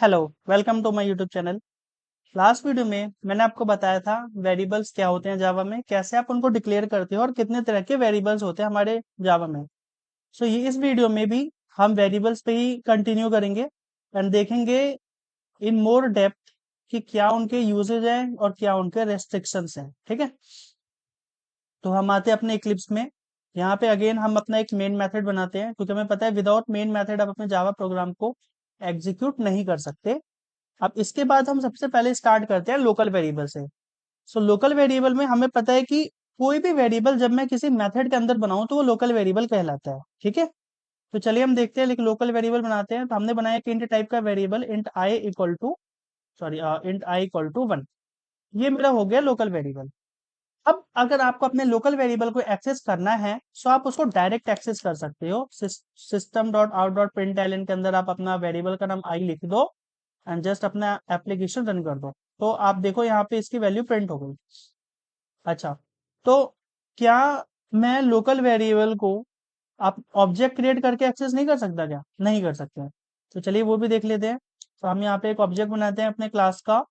Hello, welcome to my YouTube channel. Last video में मैंने आपको बताया था वेरिएबल्स क्या होते हैं जावा में, कैसे आप उनको डिक्लेयर करते हो और कितने तरह के वेरिएबल्स होते हैं हमारे जावा में। सो ये इस वीडियो में भी हम वेरिएबल्स पे ही कंटिन्यू करेंगे एंड देखेंगे इन मोर डेप्थ कि क्या उनके यूजेज हैं और क्या उनके रेस्ट्रिक्शंस हैं। ठीक है, तो हम आते हैं अपने इक्लिप्स में। यहाँ पे अगेन हम अपना एक मेन मेथड बनाते हैं क्योंकि हमें पता है विदाउट मेन मेथड आप अपने जावा प्रोग्राम को एग्जीक्यूट नहीं कर सकते। अब इसके बाद हम सबसे पहले स्टार्ट करते हैं लोकल वेरिएबल से। सो लोकल वेरिएबल में हमें पता है कि कोई भी वेरिएबल जब मैं किसी मेथड के अंदर बनाऊं तो वो लोकल वेरिएबल कहलाता है। ठीक है, तो चलिए हम देखते हैं, लेकिन लोकल वेरिएबल बनाते हैं। तो हमने बनाया कि इंट टाइप का variable int i equal to 1। ये मेरा हो गया लोकल वेरिएबल। अब अगर आपको अपने लोकल वेरिएबल को एक्सेस करना है तो आप उसको डायरेक्ट एक्सेस कर सकते हो। System dot out dot print के अंदर आप अपना वेरिएबल का नाम आई लिख दो एंड जस्ट अपना एप्लीकेशन रन कर दो, तो आप देखो यहाँ पे इसकी वैल्यू प्रिंट हो गई। अच्छा, तो क्या मैं लोकल वेरिएबल को आप ऑब्जेक्ट क्रिएट करके एक्सेस नहीं कर सकता? क्या नहीं कर सकते हैं? तो चलिए वो भी देख लेते हैं। तो हम यहाँ पे एक ऑब्जेक्ट बनाते हैं अपने क्लास का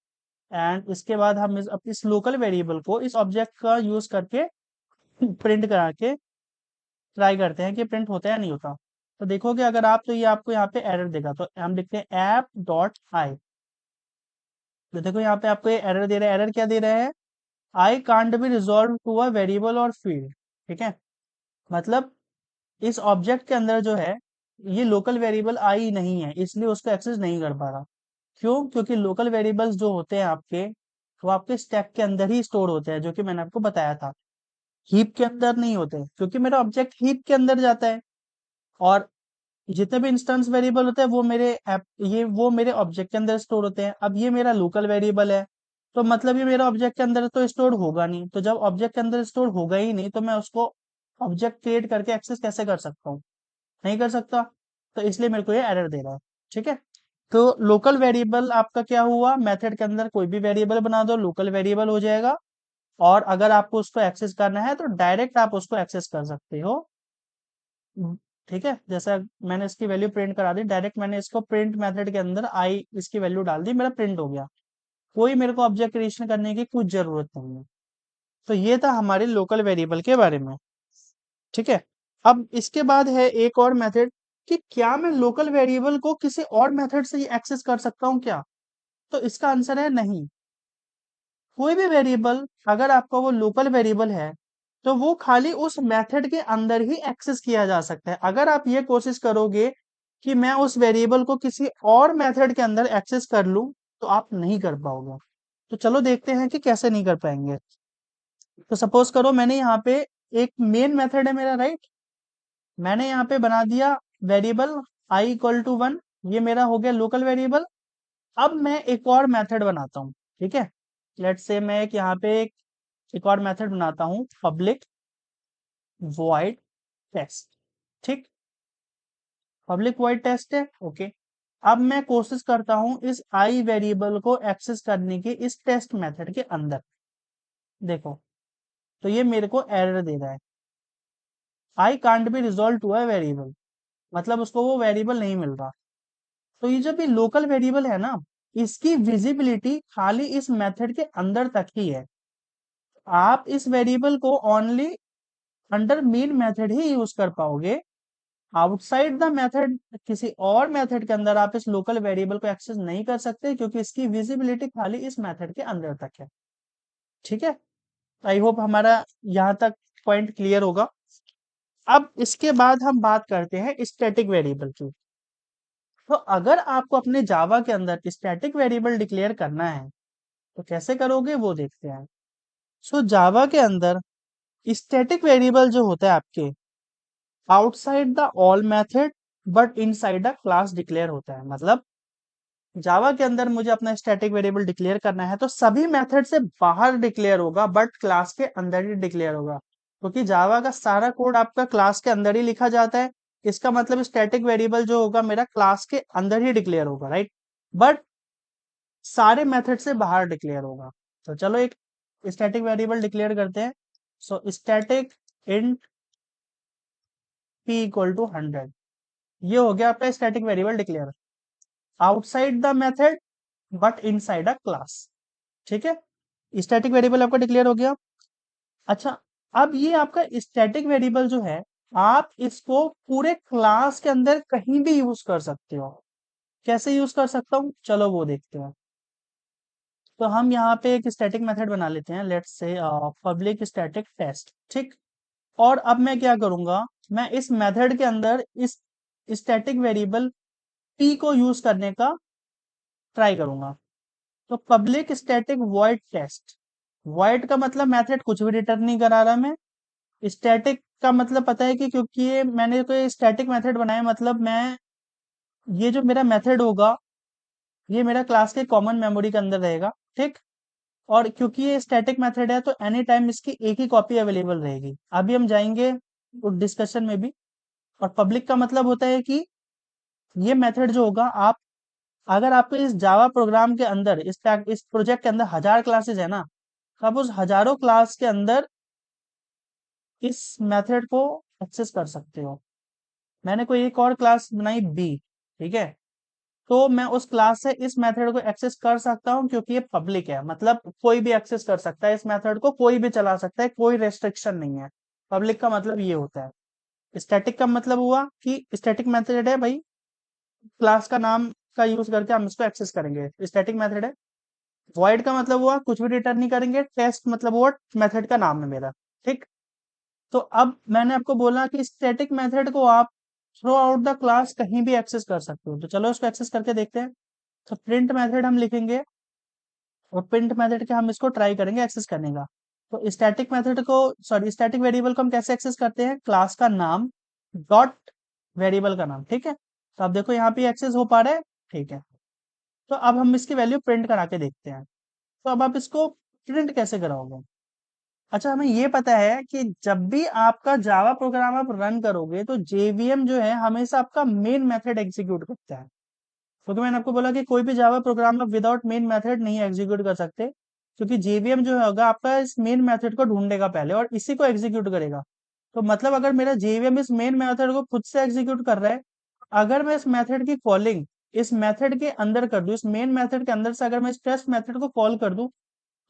एंड इसके बाद हम इस लोकल वेरिएबल को इस ऑब्जेक्ट का यूज करके प्रिंट करा के ट्राई करते हैं कि प्रिंट होता है या नहीं होता। तो देखोगे अगर आप, तो ये आपको यहाँ पे एरर देगा। तो हम लिखते हैं ऐप डॉट आई। तो देखो यहाँ पे आपको ये एरर दे रहा है। एरर क्या दे रहा है? I can't be resolve to a variable और फील्ड। ठीक है, मतलब इस ऑब्जेक्ट के अंदर जो है ये लोकल वेरिएबल आई नहीं है, इसलिए उसको एक्सेस नहीं कर पा रहा। क्यों? क्योंकि लोकल वेरिएबल्स जो होते हैं आपके, वो आपके स्टैक के अंदर ही स्टोर होते हैं, जो कि मैंने आपको बताया था। हीप के अंदर नहीं होते, क्योंकि मेरा ऑब्जेक्ट हीप के अंदर जाता है। और जितने भी इंस्टेंस वेरिएबल होते हैं वो मेरे ऐप ये वो मेरे ऑब्जेक्ट के अंदर स्टोर होते हैं। अब ये मेरा लोकल वेरिएबल है, तो मतलब ये मेरा ऑब्जेक्ट के अंदर तो स्टोर होगा नहीं। तो जब ऑब्जेक्ट के अंदर स्टोर होगा ही नहीं तो मैं उसको ऑब्जेक्ट क्रिएट करके एक्सेस कैसे कर सकता हूँ? नहीं कर सकता। तो इसलिए मेरे को ये एरर दे रहा है। ठीक है, तो लोकल वेरिएबल आपका क्या हुआ? मेथड के अंदर कोई भी वेरिएबल बना दो, लोकल वेरिएबल हो जाएगा। और अगर आपको उसको एक्सेस करना है तो डायरेक्ट आप उसको एक्सेस कर सकते हो। हम्म, ठीक है, जैसा मैंने इसकी वैल्यू प्रिंट करा दी डायरेक्ट, मैंने इसको प्रिंट मेथड के अंदर आई इसकी वैल्यू डाल दी, मेरा प्रिंट हो गया। कोई मेरे को ऑब्जेक्ट क्रिएशन करने की कुछ जरूरत नहीं है। तो ये था हमारे लोकल वेरिएबल के बारे में। ठीक है, अब इसके बाद है एक और मेथड कि क्या मैं लोकल वेरिएबल को किसी और मेथड से एक्सेस कर सकता हूँ क्या? तो इसका आंसर है नहीं। कोई भी वेरिएबल अगर आपका वो लोकल वेरिएबल है तो वो खाली उस मेथड के अंदर ही एक्सेस किया जा सकता है। अगर आप ये कोशिश करोगे कि मैं उस वेरिएबल को किसी और मेथड के अंदर एक्सेस कर लूं तो आप नहीं कर पाओगे। तो चलो देखते हैं कि कैसे नहीं कर पाएंगे। तो सपोज करो मैंने यहाँ पे एक मेन मेथड है मेरा, राइट। मैंने यहाँ पे बना दिया वेरिएबल आई इक्वल टू 1। ये मेरा हो गया लोकल वेरिएबल। अब मैं एक और मेथड बनाता हूँ। ठीक है, लेट्स से मैं एक यहाँ पे एक और मेथड बनाता हूँ, पब्लिक वॉइड टेस्ट। ठीक, पब्लिक वॉइड टेस्ट है। ओके, अब मैं कोशिश करता हूँ इस आई वेरिएबल को एक्सेस करने की इस टेस्ट मेथड के अंदर। देखो, तो ये मेरे को एरर दे रहा है, I can't be resolve to a variable, मतलब उसको वो वेरिएबल नहीं मिल रहा। तो ये जब ये लोकल वेरिएबल है ना, इसकी विजिबिलिटी खाली इस मेथड के अंदर तक ही है। आप इस वेरिएबल को ओनली अंडर मेन मेथड ही यूज कर पाओगे। आउटसाइड द मेथड किसी और मेथड के अंदर आप इस लोकल वेरिएबल को एक्सेस नहीं कर सकते, क्योंकि इसकी विजिबिलिटी खाली इस मेथड के अंदर तक है। ठीक है, आई होप हमारा यहाँ तक पॉइंट क्लियर होगा। अब इसके बाद हम बात करते हैं स्टैटिक वेरिएबल की। तो अगर आपको अपने जावा के अंदर स्टैटिक वेरिएबल डिक्लेयर करना है तो कैसे करोगे वो देखते हैं। सो जावा के अंदर स्टैटिक वेरिएबल जो होता है आपके outside the all method but inside the class declare होता है। मतलब जावा के अंदर मुझे अपना स्टैटिक वेरिएबल डिक्लेयर करना है तो सभी मेथड से बाहर डिक्लेयर होगा बट क्लास के अंदर ही डिक्लेयर होगा, क्योंकि जावा का सारा कोड आपका क्लास के अंदर ही लिखा जाता है। इसका मतलब स्टैटिक वेरिएबल जो होगा मेरा क्लास के अंदर ही डिक्लेयर होगा, राइट। बट सारे मेथड से बाहर डिक्लेयर होगा। तो चलो एक स्टैटिक वेरिएबल डिक्लेयर करते हैं। So static int p equal to 100। ये हो गया आपका static variable declare. Outside the method but inside a class. ठीक है, स्टैटिक वेरिएबल आपका डिक्लेयर हो गया। अच्छा, अब ये आपका स्टैटिक वेरिएबल जो है, आप इसको पूरे क्लास के अंदर कहीं भी यूज कर सकते हो। कैसे यूज कर सकता हूँ, चलो वो देखते हैं। तो हम यहाँ पे एक स्टैटिक मेथड बना लेते हैं, let's say public static test. ठीक, और अब मैं क्या करूंगा, मैं इस मेथड के अंदर इस स्टैटिक वेरिएबल p को यूज करने का ट्राई करूंगा। तो public static void test, void का मतलब मेथड कुछ भी रिटर्न नहीं करा रहा मैं। स्टैटिक का मतलब पता है कि क्योंकि ये मैंने कोई स्टैटिक मेथड बनाया, मतलब मैं ये जो मेरा मेथड होगा ये मेरा क्लास के कॉमन मेमोरी के अंदर रहेगा। ठीक, और क्योंकि ये स्टैटिक मेथड है तो एनी टाइम इसकी एक ही कॉपी अवेलेबल रहेगी। अभी हम जाएंगे डिस्कशन में भी। और पब्लिक का मतलब होता है कि ये मेथड जो होगा, आप अगर आपके इस जावा प्रोग्राम के अंदर इस प्रोजेक्ट के अंदर 1000 क्लासेस है ना, तो आप उस हजारों क्लास के अंदर इस मेथड को एक्सेस कर सकते हो। मैंने कोई एक और क्लास बनाई बी, ठीक है, तो मैं उस क्लास से इस मेथड को एक्सेस कर सकता हूं क्योंकि ये पब्लिक है, मतलब कोई भी एक्सेस कर सकता है इस मेथड को, कोई भी चला सकता है, कोई रेस्ट्रिक्शन नहीं है। पब्लिक का मतलब ये होता है। स्टैटिक का मतलब हुआ कि स्टैटिक मेथड है भाई, क्लास का नाम का यूज करके हम इसको एक्सेस करेंगे, स्टैटिक मेथड है। वॉइड का मतलब हुआ कुछ भी रिटर्न नहीं करेंगे, टेस्ट मतलब हुआ मेथड का नाम है मेरा। ठीक, तो अब मैंने आपको बोला कि स्टैटिक मेथड को आप थ्रू आउट द क्लास कहीं भी एक्सेस कर सकते हो, तो चलो इसको एक्सेस करके देखते हैं। तो प्रिंट मेथड हम लिखेंगे और प्रिंट मेथड के हम इसको ट्राई करेंगे एक्सेस करने का। तो स्टैटिक मेथड को, सॉरी स्टैटिक वेरिएबल को हम कैसे एक्सेस करते हैं, क्लास का नाम डॉट वेरिएबल का नाम। ठीक है, तो आप देखो यहाँ पे एक्सेस हो पा रहा है। ठीक है, तो अब हम इसकी वैल्यू प्रिंट करा के देखते हैं। तो अब आप इसको प्रिंट कैसे कराओगे। अच्छा, हमें ये पता है कि जब भी आपका जावा प्रोग्राम आप रन करोगे तो जेवीएम जो है हमेशा आपका मेन मेथड एग्जीक्यूट करता है। क्योंकि मैंने आपको बोला कि कोई भी जावा प्रोग्राम आप विदाउट मेन मेथड नहीं एग्जीक्यूट कर सकते, क्योंकि जेवीएम जो होगा आपका इस मेन मेथड को ढूंढेगा पहले और इसी को एग्जीक्यूट करेगा। तो मतलब अगर मेरा जेवीएम इस मेन मेथड को खुद से एग्जीक्यूट कर रहा है, अगर मैं इस मेथड की कॉलिंग इस मेथड के अंदर कर दूं, इस मेन मेथड के अंदर से अगर मैं इस टेस्ट मेथड को कॉल कर दूं,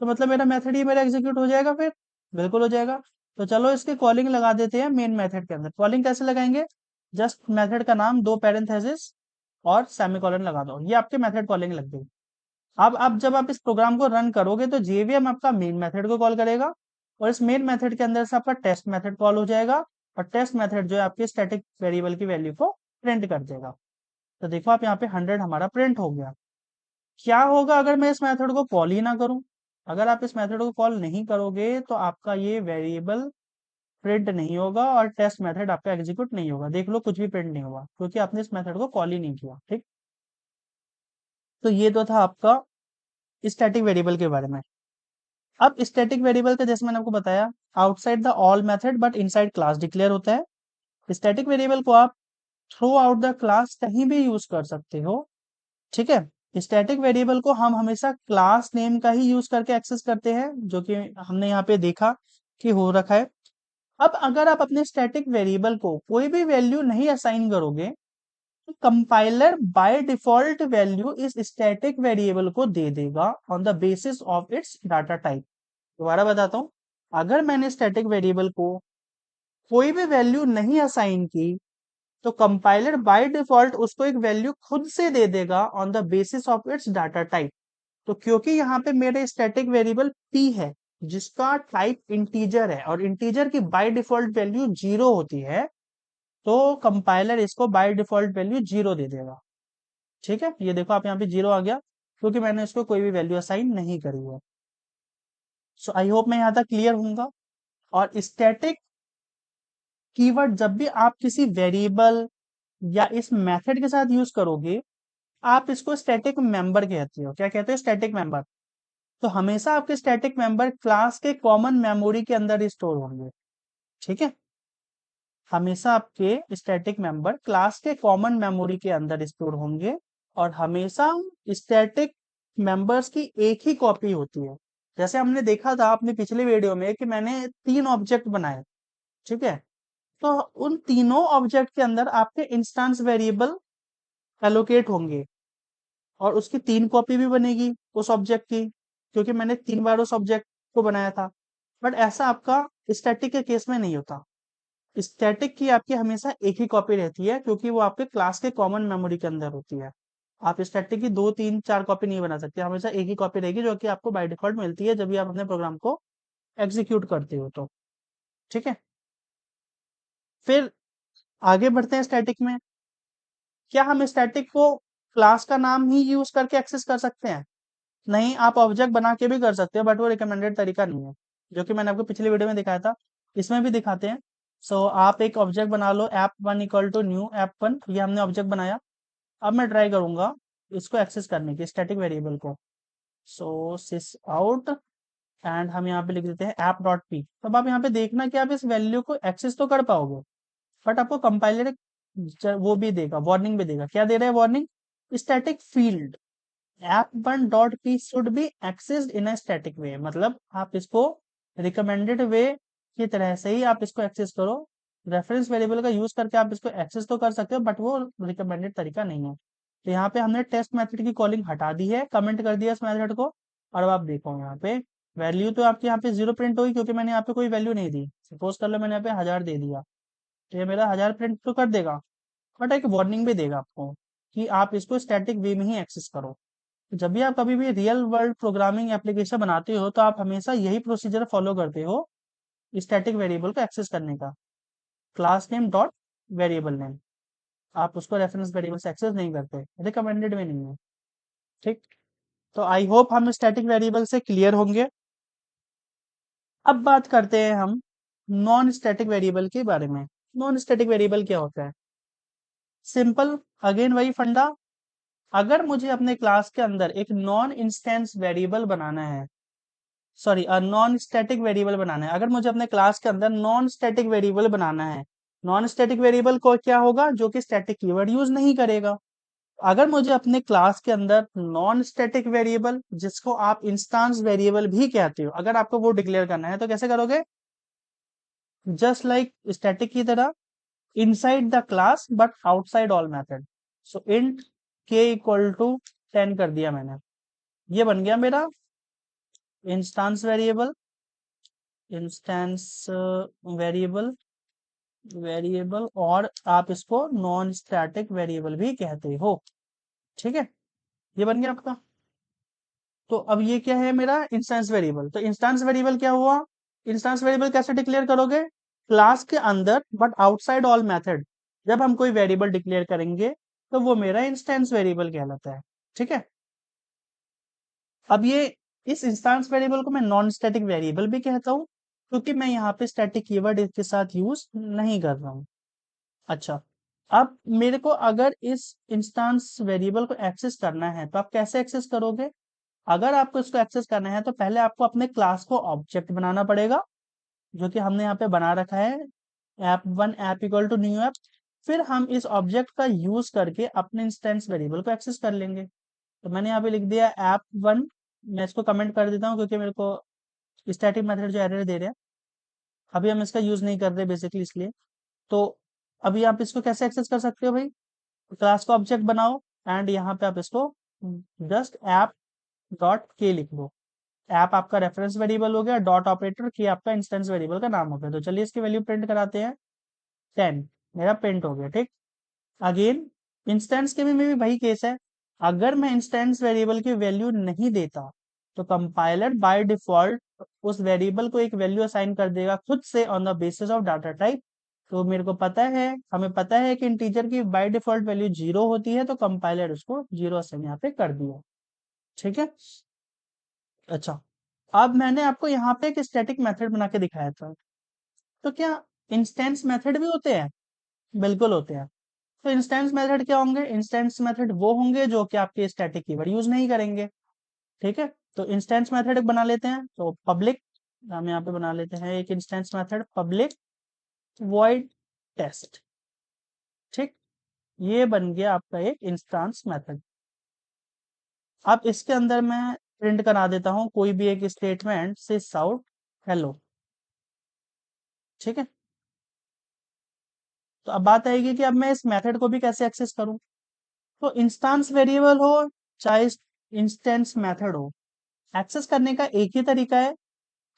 तो मतलब मेरा मेथड ही मेरा एग्जीक्यूट हो जाएगा फिर। बिल्कुल हो जाएगा। तो चलो इसकी कॉलिंग लगा देते हैं मेन मेथड के अंदर। कॉलिंग कैसे लगाएंगे, जस्ट मेथड का नाम दो पैरेंथेसिस और सेमीकोलन लगा दो, ये आपके मेथड कॉलिंग लग गई। अब जब आप इस प्रोग्राम को रन करोगे तो जेवीएम आपका मेन मेथड को कॉल करेगा और इस मेन मेथड के अंदर से आपका टेस्ट मेथड कॉल हो जाएगा और टेस्ट मेथड जो है आपके स्टैटिक वेरिएबल की वैल्यू को प्रिंट कर देगा। तो देखो आप यहाँ पे 100 हमारा प्रिंट हो गया। क्या होगा अगर मैं इस मेथड को कॉल ही ना करूं, अगर आप इस मेथड को कॉल नहीं करोगे तो आपका ये वेरिएबल प्रिंट नहीं होगा और टेस्ट मेथड आपका एग्जीक्यूट नहीं होगा। देख लो कुछ भी प्रिंट नहीं होगा क्योंकि आपने इस मेथड को कॉल ही नहीं किया। ठीक, तो ये तो था आपका स्टैटिक वेरिएबल के बारे में। अब स्टैटिक वेरिएबल का जैसे मैंने आपको बताया, outside the all method but inside class declare होता है। स्टैटिक वेरिएबल को आप थ्रू आउट द क्लास कहीं भी यूज कर सकते हो। ठीक है, स्टैटिक वेरिएबल को हम हमेशा क्लास नेम का ही यूज करके एक्सेस करते हैं, जो कि हमने यहाँ पे देखा कि हो रखा है। अब अगर आप अपने स्टैटिक वेरिएबल को कोई भी वैल्यू नहीं असाइन करोगे, तो कंपाइलर बाय डिफॉल्ट वैल्यू इस स्टैटिक वेरिएबल को दे देगा on the basis of its data type. दोबारा बताता हूं, अगर मैंने स्टैटिक वेरिएबल को कोई भी वैल्यू नहीं असाइन की, तो कंपाइलर बाय डिफॉल्ट उसको एक वैल्यू खुद से दे देगा on the basis of its data type. तो क्योंकि यहाँ पे मेरे स्टैटिक वेरिएबल p है जिसका टाइप इंटीजर है और इंटीजर की बाय डिफॉल्ट वैल्यू 0 होती है, तो कंपाइलर इसको बाय डिफॉल्ट वैल्यू 0 दे देगा। ठीक है, ये देखो आप यहाँ पे 0 आ गया क्योंकि मैंने इसको कोई भी वैल्यू असाइन नहीं करी है। सो आई होप मैं यहाँ तक क्लियर हूँगा। और स्टैटिक कीवर्ड जब भी आप किसी वेरिएबल या इस मेथड के साथ यूज करोगे, आप इसको स्टैटिक मेंबर कहते हो। क्या कहते हो, स्टैटिक मेंबर। तो हमेशा आपके स्टैटिक मेंबर क्लास के कॉमन मेमोरी के अंदर स्टोर होंगे। ठीक है, हमेशा आपके स्टैटिक मेंबर क्लास के कॉमन मेमोरी के अंदर स्टोर होंगे और हमेशा स्टैटिक मेंबर्स की एक ही कॉपी होती है। जैसे हमने देखा था अपने पिछले वीडियो में कि मैंने 3 ऑब्जेक्ट बनाए। ठीक है, तो उन तीनों ऑब्जेक्ट के अंदर आपके इंस्टेंस वेरिएबल एलोकेट होंगे। और उसकी 3 कॉपी भी बनेगी उस ऑब्जेक्ट की, क्योंकि मैंने 3 बार उस ऑब्जेक्ट को बनाया था। बट ऐसा आपका स्टैटिक के केस में नहीं होता। स्टैटिक की आपकी हमेशा एक ही कॉपी रहती है, क्योंकि वो आपके क्लास के कॉमन मेमोरी के अंदर होती है। आप स्टैटिक की 2, 3, 4 कॉपी नहीं बना सकते, हमेशा एक ही कॉपी रहेगी, जो कि आपको बाय डिफ़ॉल्ट मिलती है जब भी आप अपने प्रोग्राम को एग्ज़ीक्यूट करते हो तो, ठीक है? फिर आगे बढ़ते हैं स्टैटिक में। क्या हम स्टैटिक को क्लास का नाम ही यूज़ करके एक्सेस कर सकते हैं? नहीं, आप ऑब्जेक्ट बना के भी कर सकते हो, बट वो रिकमेंडेड तरीका नहीं है, जो कि मैंने आपको पिछली वीडियो में दिखाया था। इसमें भी दिखाते हैं। सो आप एक ऑब्जेक्ट बना लो, app1 equal to new app1, ये हमने ऑब्जेक्ट बनाया। अब मैं ट्राई करूंगा इसको एक्सेस करने की, स्टैटिक वेरिएबल को। सो सिस आउट, एंड हम यहाँ पे लिख देते हैं app.p। तब आप यहाँ पे देखना कि आप इस वैल्यू को एक्सेस तो कर पाओगे, बट आपको कंपाइलर वो भी देगा, वार्निंग भी देगा। क्या दे रहा है warning? Static field app1.p should be accessed in a static way, मतलब आप इसको रिकमेंडेड वे की तरह से ही आप इसको एक्सेस करो। रेफरेंस वेरिएबल का यूज करके आप इसको एक्सेस तो कर सकते हो, बट वो रिकमेंडेड तरीका नहीं है। तो यहाँ पे हमने टेस्ट मेथड की कॉलिंग हटा दी है, कमेंट कर दिया इस मेथड को। और अब आप देखो यहाँ पे वैल्यू तो आपके यहाँ पे 0 प्रिंट होगी, क्योंकि मैंने यहाँ पे कोई वैल्यू नहीं दी। सपोज कर लो मैंने यहाँ पे 1000 दे दिया, तो ये मेरा 1000 प्रिंट तो कर देगा, बट एक वार्निंग भी देगा आपको कि आप इसको स्टैटिक वे में ही एक्सेस करो। जब भी आप कभी भी रियल वर्ल्ड प्रोग्रामिंग एप्लीकेशन बनाते हो, तो आप हमेशा यही प्रोसीजर फॉलो करते हो स्टैटिक वेरिएबल को एक्सेस करने का। Class name dot variable name, आप उसको रेफरेंस वेरिएबल से एक्सेस नहीं करते, रिकमेंडेड में नहीं है, ठीक। तो आई होप हम स्टैटिक वेरिएबल से क्लियर होंगे। अब बात करते हैं हम नॉन स्टैटिक वेरिएबल के बारे में। नॉन स्टैटिक वेरिएबल क्या होता है? सिंपल, अगेन वही फंडा। अगर मुझे अपने क्लास के अंदर एक नॉन इंस्टेंस वेरिएबल बनाना है, सॉरी नॉन स्टैटिक वेरिएबल बनाना है, अगर मुझे अपने क्लास के अंदर नॉन स्टैटिक वेरिएबल बनाना है, नॉन स्टैटिक वेरिएबल को क्या होगा? जो कि स्टैटिक कीवर्ड यूज नहीं करेगा। अगर मुझे अपने क्लास के अंदर नॉन स्टैटिक वेरिएबल, जिसको आप इंस्टांस वेरिएबल भी कहते हो, अगर आपको वो डिक्लेयर करना है, तो कैसे करोगे? जस्ट लाइक स्टैटिक की तरह, inside the class but outside all method. So int के इक्वल टू 10 कर दिया मैंने, ये बन गया मेरा instance variable. Instance variable, variable, और आप इसको नॉन स्टैटिक वेरिएबल भी कहते हो, ठीक है। ये बन गया आपका। तो अब ये क्या है? मेरा इंस्टेंस वेरिएबल। तो इंस्टेंस वेरिएबल क्या हुआ? इंस्टेंस वेरिएबल कैसे डिक्लेयर करोगे? क्लास के अंदर बट आउटसाइड ऑल मेथड, जब हम कोई वेरिएबल डिक्लेयर करेंगे, तो वो मेरा इंस्टेंस वेरिएबल कहलाता है, ठीक है। अब ये इस इंस्टेंस वेरिएबल को मैं नॉन स्टैटिक वेरिएबल भी कहता हूँ, क्योंकि मैं यहाँ पे स्टैटिक कीवर्ड इसके साथ यूज नहीं कर रहा हूँ। अच्छा, अब मेरे को अगर इस इंस्टेंस वेरिएबल को एक्सेस करना है, तो आप कैसे एक्सेस करोगे? अगर आपको इसको एक्सेस करना है, तो पहले आपको अपने क्लास को ऑब्जेक्ट बनाना पड़ेगा, जो कि हमने यहाँ पे बना रखा है, app1 app equal to new app. फिर हम इस ऑब्जेक्ट का यूज करके अपने इंस्टेंस वेरिएबल को एक्सेस कर लेंगे। तो मैंने यहाँ पे लिख दिया app1, मैं इसको कमेंट कर देता हूँ, क्योंकि मेरे को स्टैटिक मेथड जो एरर दे रहे हैं, अभी हम इसका यूज नहीं कर रहे बेसिकली, इसलिए। तो अभी आप इसको कैसे एक्सेस कर सकते हो भाई? क्लास का ऑब्जेक्ट बनाओ, एंड यहाँ पे आप इसको जस्ट ऐप डॉट के लिख दो। ऐप आपका रेफरेंस वेरिएबल हो गया, डॉट ऑपरेटर की आपका इंस्टेंस वेरिएबल का नाम हो गया। तो चलिए इसकी वैल्यू प्रिंट कराते हैं। 10 मेरा प्रिंट हो गया, ठीक। अगेन इंस्टेंस के भी में भी वही केस है। अगर मैं इंस्टेंस वेरिएबल की वैल्यू नहीं देता, तो कंपाइलर बाय डिफॉल्ट उस वेरिएबल को एक वैल्यू असाइन कर देगा खुद से on the basis of data type. तो मेरे को पता है, हमें पता है कि इंटीजर की बाय डिफॉल्ट वैल्यू 0 होती है, तो कंपाइलर उसको 0 असाइन यहाँ पे कर दिया, ठीक है। अच्छा, अब मैंने आपको यहाँ पे एक स्टैटिक मेथड बना के दिखाया था, तो क्या इंस्टेंस मेथड भी होते हैं? बिल्कुल होते हैं। तो इंस्टेंस मेथड क्या होंगे? इंस्टेंस मेथड वो होंगे जो कि आपके स्टैटिक कीवर्ड यूज नहीं करेंगे, ठीक है। तो इंस्टेंस मेथड बना लेते हैं, तो पब्लिक, हम यहाँ पे बना लेते हैं एक instance method public void test, ठीक। ये बन गया आपका एक इंस्टेंस मेथड। अब इसके अंदर मैं प्रिंट करा देता हूँ कोई भी एक स्टेटमेंट से आउट हेलो, ठीक है। तो अब बात आएगी कि अब मैं इस मेथड को भी कैसे एक्सेस करूं। तो इंस्टेंस वेरिएबल हो चाहे इंस्टेंस मेथड हो, एक्सेस करने का एक ही तरीका है,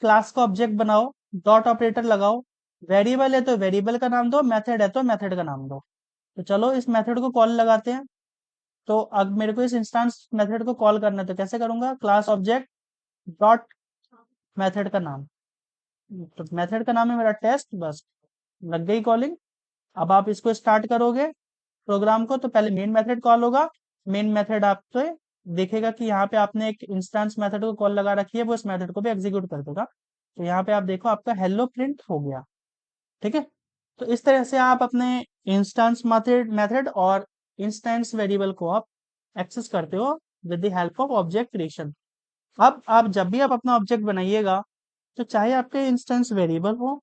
क्लास का ऑब्जेक्ट बनाओ, डॉट ऑपरेटर लगाओ, वेरिएबल है तो वेरिएबल का नाम दो, मेथड है तो मेथड का नाम दो। तो चलो इस मेथड को कॉल लगाते हैं। तो अब मेरे को इस इंस्टेंस मेथड को कॉल करना है तो कैसे करूंगा, क्लास ऑब्जेक्ट डॉट मेथड का नाम, तो मेथड का नाम है मेरा टेस्ट, बस लग गई कॉलिंग। अब आप इसको स्टार्ट करोगे प्रोग्राम को, तो पहले मेन मेथड कॉल होगा, मेन मेथड आपसे देखेगा कि यहाँ पे आपने एक इंस्टेंस मेथड को कॉल लगा रखी है, वो इस मेथड को भी एग्जीक्यूट कर देगा। तो यहाँ पे आप देखो आपका हेलो प्रिंट हो गया। ठीक है, तो इस तरह से आप अपने इंस्टेंस मेथड मेथड और इंस्टेंस वेरिएबल को आप एक्सेस करते हो with the help of object creation. अब आप जब भी आप अपना ऑब्जेक्ट बनाइएगा, तो चाहे आपके इंस्टेंस वेरिएबल हो,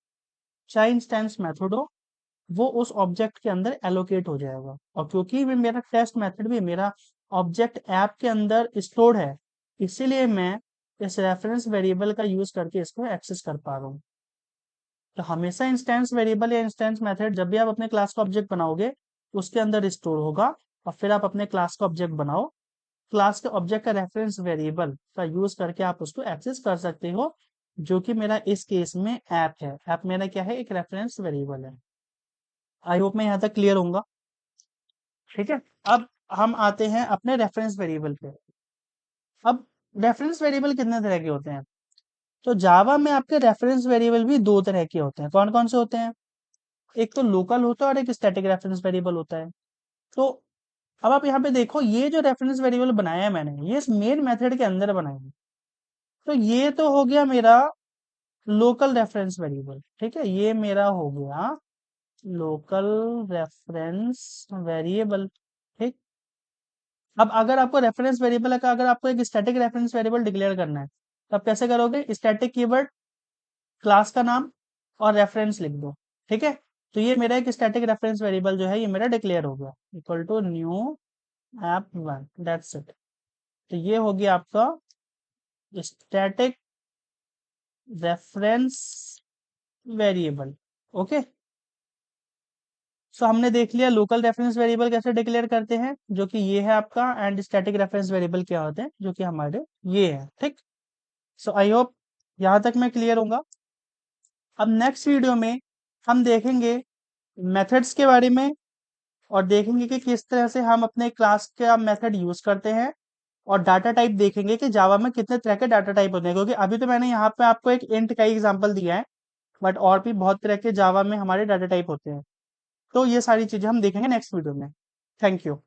चाहे इंस्टेंस मेथड हो, वो उस ऑब्जेक्ट के अंदर एलोकेट हो जाएगा। और क्योंकि भी मेरा टेस्ट मेथड भी मेरा ऑब्जेक्ट ऐप के अंदर स्टोर्ड है, इसीलिए मैं इस रेफरेंस वेरिएबल का यूज करके इसको एक्सेस कर पा रहा हूँ। तो हमेशा इंस्टेंस वेरिएबल या इंस्टेंस मेथड जब भी आप अपने क्लास का ऑब्जेक्ट बनाओगे, उसके अंदर स्टोर होगा, और फिर आप अपने क्लास का ऑब्जेक्ट बनाओ, क्लास के ऑब्जेक्ट का रेफरेंस वेरिएबल का यूज करके आप उसको एक्सेस कर सकते हो, जो कि मेरा इस केस में ऐप है। ऐप मेरा क्या है, एक रेफरेंस वेरिएबल है। आई होप मैं यहाँ तक क्लियर होऊंगा। ठीक है, अब हम आते हैं अपने रेफरेंस वेरिएबल पे। अब रेफरेंस वेरिएबल कितने तरह के होते हैं, तो जावा में आपके रेफरेंस वेरिएबल भी दो तरह के होते हैं। कौन कौन से होते हैं, एक तो लोकल होता है और एक स्टैटिक रेफरेंस वेरिएबल होता है। तो अब आप यहाँ पे देखो, ये जो रेफरेंस वेरिएबल बनाया है मैंने, ये इस मेन मेथड के अंदर बनाया है। तो ये तो हो गया मेरा लोकल रेफरेंस वेरिएबल। ठीक है, ये मेरा हो गया लोकल रेफरेंस वेरिएबल। ठीक, अब अगर आपको रेफरेंस वेरिएबल का, अगर आपको एक स्टैटिक रेफरेंस वेरिएबल डिक्लेयर करना है, तो आप कैसे करोगे, स्टैटिक कीवर्ड, क्लास का नाम और रेफरेंस लिख दो। ठीक है, तो ये मेरा एक स्टैटिक रेफरेंस वेरिएबल जो है ये मेरा डिक्लेयर हो गया, equal to new app one, that's it. तो ये हो गया आपका static reference variable. Okay, so हमने देख लिया लोकल रेफरेंस वेरिएबल कैसे डिक्लेयर करते हैं, जो कि ये है आपका, एंड स्टैटिक रेफरेंस वेरिएबल क्या होते हैं, जो कि हमारे ये है। ठीक, सो आई होप यहाँ तक मैं क्लियर होऊंगा। अब नेक्स्ट वीडियो में हम देखेंगे मेथड्स के बारे में, और देखेंगे कि किस तरह से हम अपने क्लास का मेथड यूज करते हैं, और डाटा टाइप देखेंगे कि जावा में कितने तरह के डाटा टाइप होते हैं। क्योंकि अभी तो मैंने यहाँ पे आपको एक इंट का एग्जांपल दिया है, बट और भी बहुत तरह के जावा में हमारे डाटा टाइप होते हैं। तो ये सारी चीजें हम देखेंगे नेक्स्ट वीडियो में। Thank you.